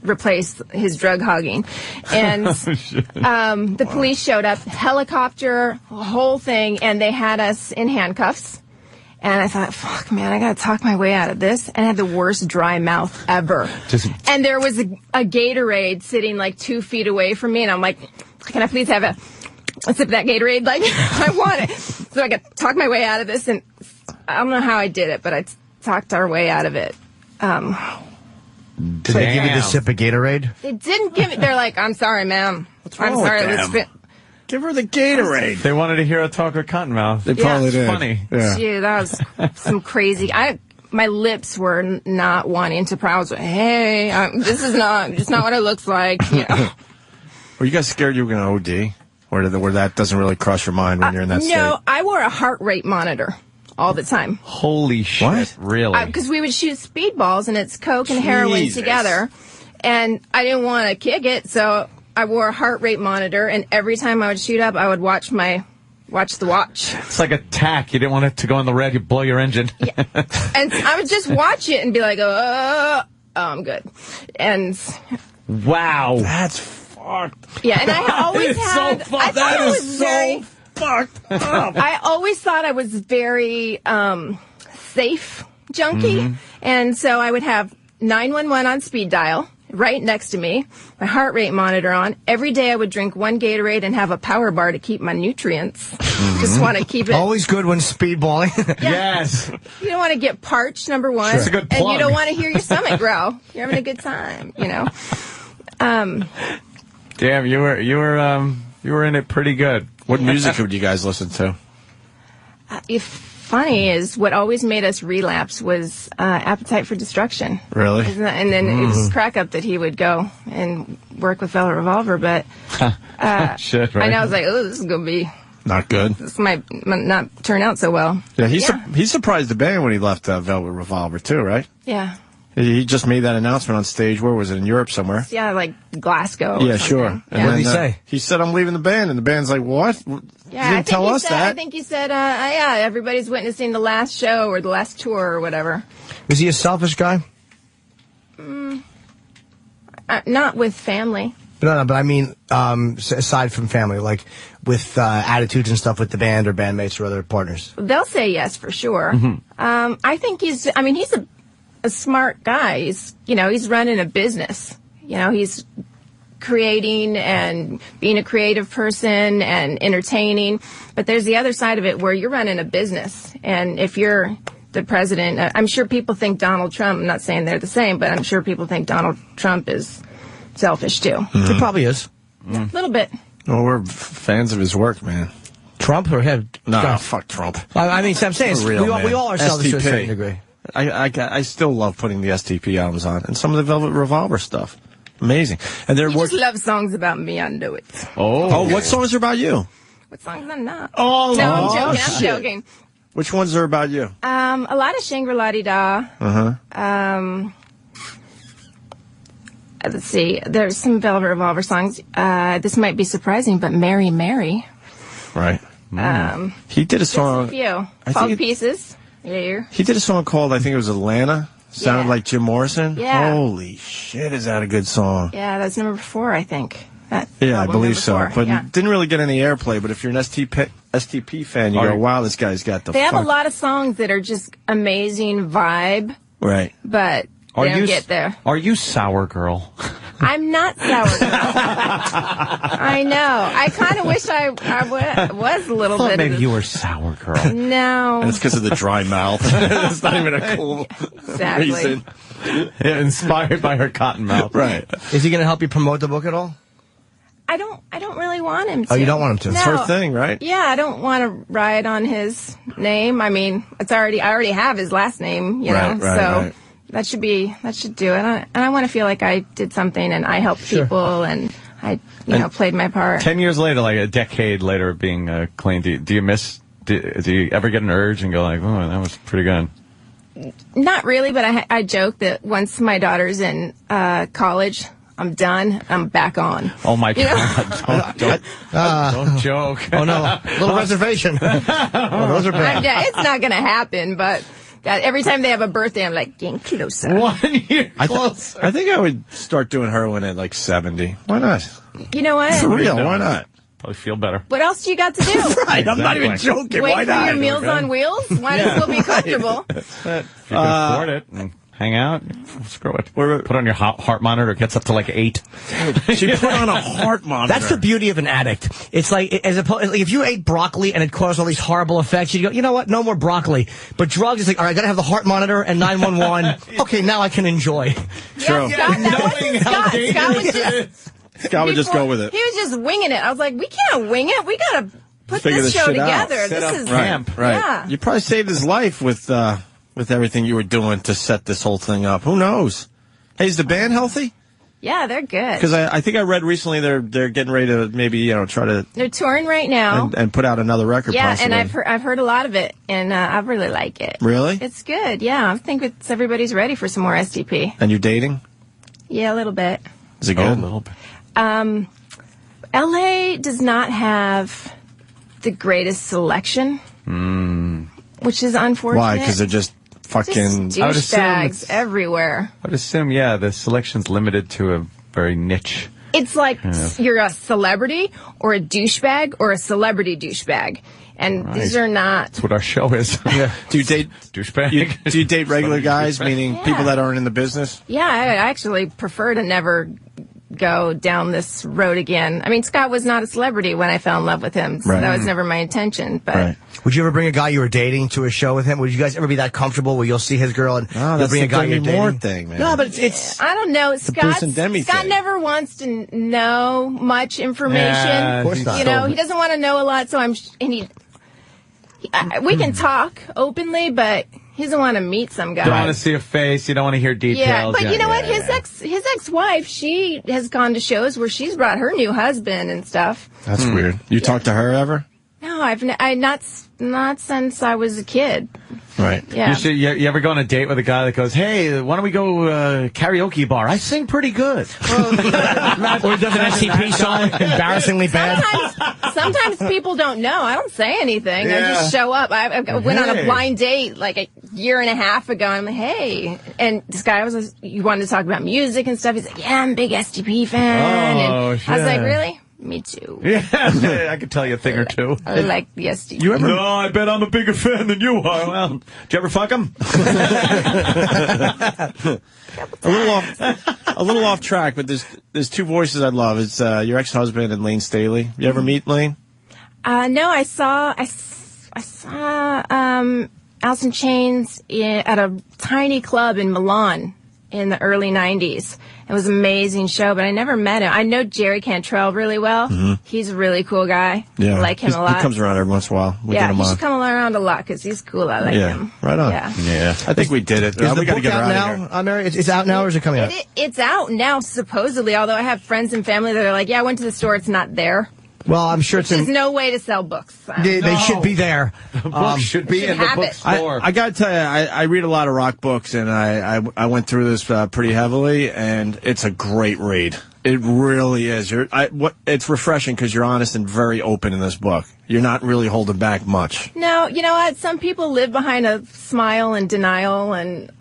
replace his drug hogging, and the police showed up, helicopter, whole thing, and they had us in handcuffs. And I thought, fuck, man, I gotta talk my way out of this. And I had the worst dry mouth ever. And there was a Gatorade sitting 2 feet away from me, and I'm like, can I please have a sip of that Gatorade? I want it. So I got to talk my way out of this, and I don't know how I did it, but I talked our way out of it. Did they give you the sip of Gatorade? They didn't give it. They're like, I'm sorry, ma'am. wrong I'm sorry. with them? Give her the Gatorade. They wanted to hear a talker Cottonmouth. They probably did. Funny. Yeah. Gee, that was some crazy. my lips were not wanting to prowl. Hey, this is just not what it looks like. You know. Were you guys scared you were going to OD? Or where that doesn't really cross your mind when you're in that state? No, I wore a heart rate monitor all the time. Holy shit. What? Really? Because we would shoot speedballs, and it's coke and heroin together. And I didn't want to kick it, so I wore a heart rate monitor, and every time I would shoot up, I would watch the watch. It's like a tack. You didn't want it to go in the red, you blow your engine. Yeah. And I would just watch it and be like, oh, I'm good. And wow. That's fucked. yeah, and I always had... So fucked. That is so fucked up. I always thought I was very safe junkie, and so I would have 911 on speed dial right next to me, my heart rate monitor on. Every day I would drink 1 Gatorade and have a power bar to keep my nutrients. Just want to keep it... Always good when speedballing. Yes. You don't want to get parched, number one. Sure. It's a good plug. And you don't want to hear your stomach growl. You're having a good time, you know. Damn, you were in it pretty good. What music would you guys listen to? Funny is what always made us relapse was Appetite for Destruction. Really? And then it was crack up that he would go and work with Velvet Revolver, but Shit, right? I know I was like, oh, this is gonna be... Not good. This might not turn out so well. Yeah, he surprised the band when he left Velvet Revolver too, right? Yeah. He just made that announcement on stage. Where was it? In Europe somewhere? Yeah, like Glasgow. Yeah, sure. And What did he say? He said, "I'm leaving the band," and the band's like, "What? Yeah, you didn't tell us that." I think he said, yeah, everybody's witnessing the last show or the last tour or whatever. Was he a selfish guy? Not with family. No, but I mean, aside from family, like with attitudes and stuff with the band or bandmates or other partners. They'll say yes for sure. I think he's a smart guy. He's running a business. He's creating and being a creative person and entertaining. But there's the other side of it where you're running a business. And if you're the president, I'm sure people think Donald Trump, I'm not saying they're the same, but I'm sure people think Donald Trump is selfish too. He probably is. A little bit. Well, we're fans of his work, man. Trump or him? No, fuck Trump. I mean, I'm saying we all are selfish to a certain STP. degree. I still love putting the STP albums on and some of the Velvet Revolver stuff. Amazing. And You just love songs about me, I know it. Oh, what songs are about you? What songs are not? Oh, No, I'm joking, shit. I'm joking. Which ones are about you? A lot of Shangri-La-Di-Da. Let's see. There's some Velvet Revolver songs. This might be surprising, but Mary Mary. Right. He did a song. Just a few. I False think Pieces. Yeah. He did a song called, I think it was Atlanta. Sounded Yeah. like Jim Morrison. Yeah. Holy shit, is that a good song? Yeah, that's number 4, I think. Yeah, I Album believe number so. 4, But yeah. didn't really get any airplay. But if you're an STP fan, you go, wow, this guy's got the They have fuck. a lot of songs that are just amazing vibe, Right. but they don't get there. Are you sour girl? I'm not sour girl. I know. I kind of wish I was a little bit. Maybe of you were sour girl. No. And it's because of the dry mouth. It's not even a cool Exactly. reason. Yeah, inspired by her cotton mouth. Right. Is he going to help you promote the book at all? I don't really want him to. Oh, you don't want him to? No. It's her thing, right? Yeah, I don't want to ride on his name. I mean, I already have his last name, you know. Right, so right. that should do it. And I want to feel like I did something and I helped people and I, played my part. 10 years later, like a decade later of being clean, do you miss? Do you ever get an urge and go like, oh, that was pretty good? Not really, but I joke that once my daughter's in college, I'm done. I'm back on. Oh my God! Don't joke. Oh no, little reservation. Oh, those are bad. It's not going to happen, but every time they have a birthday, I'm like, getting closer. 1 year closer. I think I would start doing heroin at like 70. Why not? You know what? For real, why not? Probably feel better. What else do you got to do? Right, I'm not even Exactly. joking. Wait Why for not? your Meals on Wheels? Might as well be comfortable. If you can afford it and hang out, screw it. Put on your heart monitor. It gets up to like 8. She put on a heart monitor. That's the beauty of an addict. It's like, as opposed, like if you ate broccoli and it caused all these horrible effects, you'd go, you know what? No more broccoli. But drugs is like, all right, I gotta have the heart monitor and 911. Okay, now I can enjoy. True. Yeah, Scott, that wasn't Scott. Scott was just... Scott would just go with it. He was just winging it. I was like, we can't wing it. We got to put Figure this this show shit out. together. Set This up is camp. Right. Yeah. You probably saved his life with with everything you were doing to set this whole thing up. Who knows? Hey, is the band healthy? Yeah, they're good. Because I think I read recently they're getting ready to maybe try to. They're touring right now and put out another record. Yeah, possibly. and I've heard a lot of it, and I really like it. Really? It's good. Yeah, I think everybody's ready for some more STP. And you're dating? Yeah, a little bit. Is it good? A little bit. LA does not have the greatest selection, which is unfortunate. Why? Because they're just fucking douchebags everywhere. I'd assume, the selection's limited to a very niche. It's like you're a celebrity or a douchebag or a celebrity douchebag. And these are not... That's what our show is. Yeah. Do you date douchebag? Do you date regular guys, meaning people that aren't in the business? Yeah, I actually prefer to never go down this road again. I mean, Scott was not a celebrity when I fell in love with him, so that was never my intention. But would you ever bring a guy you were dating to a show with him? Would you guys ever be that comfortable where you'll see his girl and you'll bring a guy you're dating? Thing, man. No, but it's I don't know. Scott never wants to know much information. Yeah, of course not. You know, he doesn't want to know a lot. So we can talk openly, but he doesn't want to meet some guy. You don't want to see a face. You don't want to hear details. Yeah, but you know what? His ex-wife, she has gone to shows where she's brought her new husband and stuff. That's weird. You talked to her ever? No, I've not since I was a kid. Right. Yeah. You ever go on a date with a guy that goes, "Hey, why don't we go karaoke bar? I sing pretty good." Or does an STP song embarrassingly bad? Sometimes people don't know. I don't say anything. I just show up. I went on a blind date like a year and a half ago. I'm like, hey. And this guy you wanted to talk about music and stuff. He's like, yeah, I'm a big STP fan. And shit. I was like, really? Me too. Yeah, I could tell you a thing or two. I like the STP. No, I bet I'm a bigger fan than you are. Well, did you ever fuck him? A little off track, but there's two voices I love. It's your ex-husband and Lane Staley. You ever meet Lane? No, I saw Alice in Chains at a tiny club in Milan in the early 90s. It was an amazing show, but I never met him. I know Jerry Cantrell really well. He's a really cool guy. Yeah. I like him a lot. He comes around every once in a while. We he should come around a lot because he's cool. I like him. Right on. Yeah. I think we did it. Is the we got book to get her out out of here. now, Mary? It's out now, or is it coming out? It's out now, supposedly, although I have friends and family that are like, yeah, I went to the store, it's not there. Well, I'm sure There's no way to sell books. They should be there. The book should be in the bookstore. I got to tell you, I read a lot of rock books, and I went through this pretty heavily, and it's a great read. It really is. It's refreshing because you're honest and very open in this book. You're not really holding back much. No, you know what? Some people live behind a smile and denial, and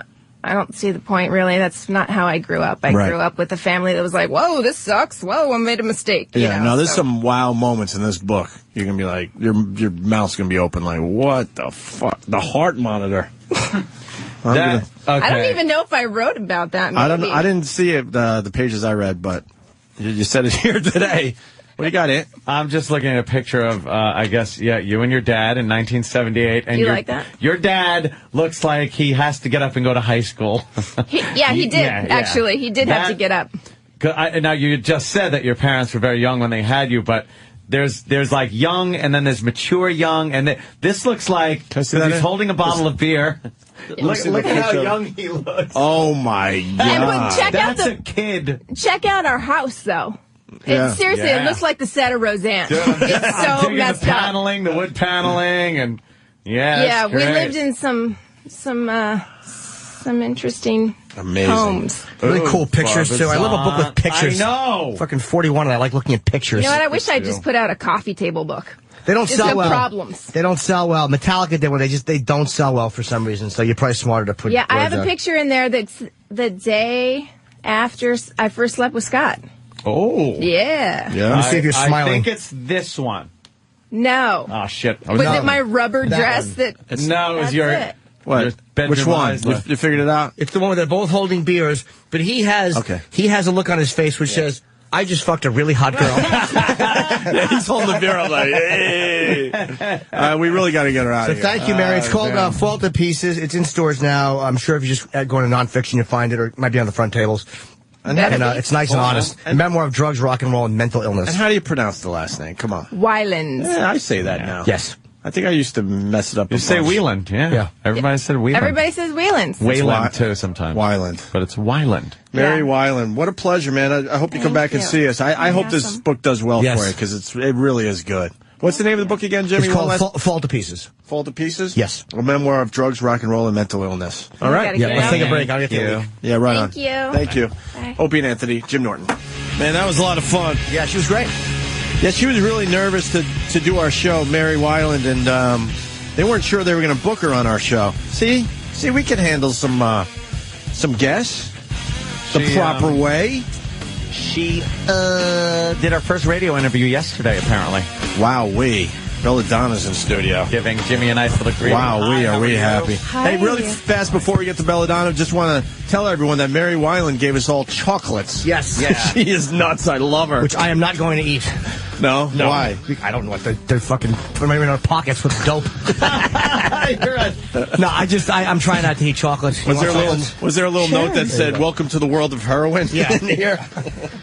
I don't see the point, really. That's not how I grew up. I grew up with a family that was like, whoa, this sucks. Whoa, I made a mistake. There's some wow moments in this book. You're going to be like, your mouth's going to be open like, what the fuck? The heart monitor. Okay. I don't even know if I wrote about that. Maybe. I didn't see it, the pages I read, but you said it here today. What do you got, Ant? I'm just looking at a picture of, I guess, you and your dad in 1978. And you like that? Your dad looks like he has to get up and go to high school. He did, actually. He did have to get up. Now, you just said that your parents were very young when they had you, but there's like young, and then there's mature young, and this looks like he's holding a bottle of beer. Look at how young he looks. Oh, my God. That's a kid. Check out our house, though. Seriously, it looks like the set of Roseanne. It's so messed the paneling, the wood paneling, and we lived in some interesting homes. Really cool pictures too. I love a book with pictures. I know. Fucking 41, and I like looking at pictures. You know what? I wish I just put out a coffee table book. They don't sell well. Problems. They don't sell well. Metallica did one. They don't sell well for some reason. So you're probably smarter to put. Yeah, I have a picture in there that's the day after I first slept with Scott. Oh. Yeah. Let me see if you're smiling. I think it's this one. No. Oh, shit. Was it my rubber dress No, it was your... It. What? Which one? You figured it out? It's the one where they're both holding beers, but he has a look on his face which says, I just fucked a really hot girl. He's holding the beer. I'm like, hey. We really got to get her out of here. So thank you, Mary. It's called Fault to Pieces. It's in stores now. I'm sure if you just go to nonfiction, you'll find it, or it might be on the front tables. And it's nice and honest. A memoir of drugs, rock and roll, and mental illness. And how do you pronounce the last name? Come on. Weiland. Yeah, I say that now. Yes. I think I used to mess it up. You say Weiland, yeah. Everybody said Weiland. Everybody says Weiland. Weiland, too, sometimes. Weiland. But it's Weiland. Mary Weiland. What a pleasure, man. I hope you come back and see us. I hope this book does well for you, because it really is good. What's the name of the book again, Jimmy? It's called Fall to Pieces. Fall to Pieces? Yes. A memoir of drugs, rock and roll, and mental illness. All right. Yeah, let's take a break. I'll get you. Yeah, right on. Thank you. Opie and Anthony, Jim Norton. Man, that was a lot of fun. Yeah, she was great. Yeah, she was really nervous to do our show, Mary Weiland, and they weren't sure they were going to book her on our show. See, we can handle some guests the proper way. She did our first radio interview yesterday, apparently. Wow-wee. Belladonna's in studio. Giving Jimmy a nice little greeting. Wow-wee, are we happy. Hi. Hey, really fast before we get to Belladonna, just want to tell everyone that Mary Weiland gave us all chocolates. Yes. Yeah. She is nuts. I love her. Which I am not going to eat. No? Why? I don't know what they're fucking putting them in our pockets with dope. No, I'm trying not to eat chocolate. Was there a little note that said, "Welcome to the world of heroin"? Yeah. In here?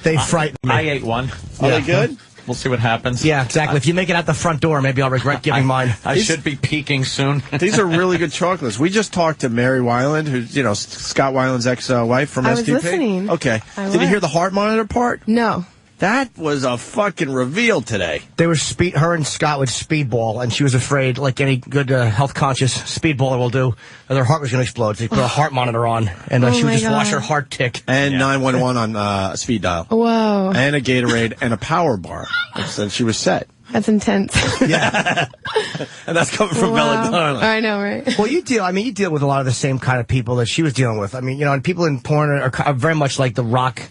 They frightened me. I ate one. Are they good? We'll see what happens. Yeah, exactly. If you make it out the front door, maybe I'll regret giving mine. I should be peaking soon. These are really good chocolates. We just talked to Mary Weiland, who's, Scott Weiland's ex-wife from SDP. I was listening. Okay. Did you hear the heart monitor part? No. That was a fucking reveal today. They were her and Scott would speedball, and she was afraid, like any good health-conscious speedballer will do, that her heart was going to explode. So they put a heart monitor on, and she would just watch her heart tick. And 911 on speed dial. Whoa. And a Gatorade and a power bar. And she was set. That's intense. Yeah. And that's coming from Belladonna. I know, right? Well, you deal with a lot of the same kind of people that she was dealing with. I mean, and people in porn are very much like the rock.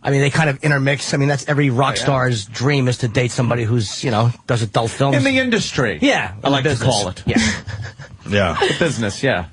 I mean, they kind of intermix. I mean, that's every rock star's dream, is to date somebody who's, does adult films. In the industry. Yeah. I like to call it. Yeah. Yeah. The business, yeah.